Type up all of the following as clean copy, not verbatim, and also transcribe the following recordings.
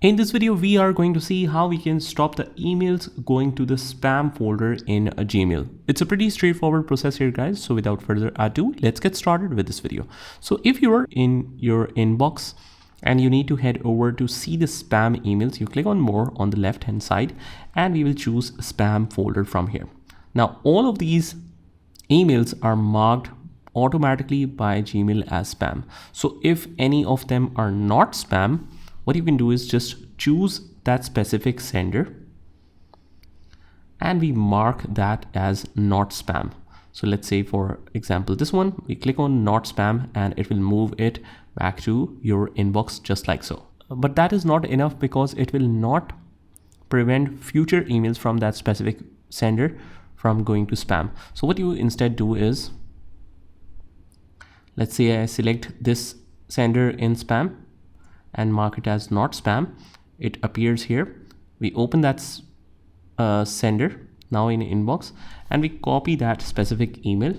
In this video, we are going to see how we can stop the emails going to the spam folder in a Gmail. It's a pretty straightforward process here, guys. So without further ado, let's get started with this video. So if you are in your inbox and you need to head over to see the spam emails, you click on more on the left hand side and we will choose spam folder from here. Now, all of these emails are marked automatically by Gmail as spam. So if any of them are not spam, what you can do is just choose that specific sender and we mark that as not spam. So let's say, for example, this one, we click on not spam and it will move it back to your inbox just like so. But that is not enough because it will not prevent future emails from that specific sender from going to spam. So what you instead do is, let's say I select this sender in spam and mark it as not spam. It appears here. We open that sender now in inbox and we copy that specific email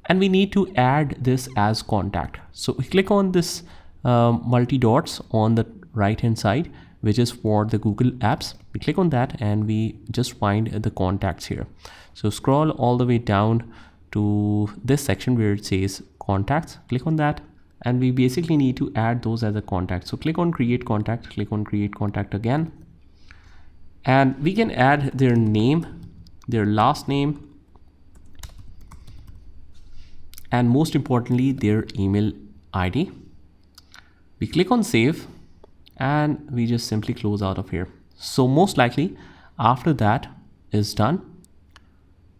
and we need to add this as contact. So we click on this multi dots on the right hand side, which is for the Google apps. We click on that and we just find the contacts here. So scroll all the way down to this section where it says contacts. Click on that and we basically need to add those as a contact. So click on create contact, click on create contact again, and we can add their name, their last name, and most importantly their email ID. We click on save and we just simply close out of here. So most likely after that is done,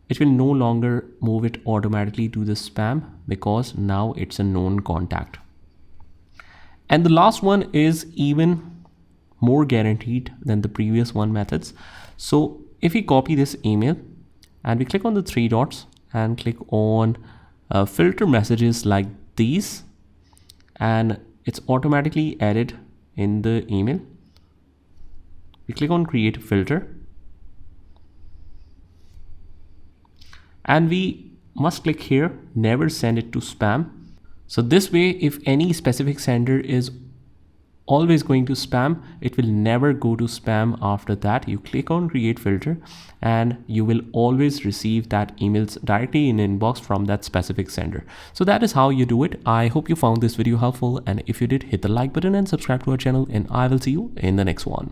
it will no longer move it automatically to the spam because now it's a known contact. And the last one is even more guaranteed than the previous one methods. So if we copy this email and we click on the three dots and click on filter messages like these, and it's automatically added in the email. We click on create filter and we must click here, never send it to spam. So this way, if any specific sender is always going to spam, it will never go to spam after that. You click on create filter and you will always receive that emails directly in inbox from that specific sender. So that is how you do it. I hope you found this video helpful, and if you did, hit the like button and subscribe to our channel, and I will see you in the next one.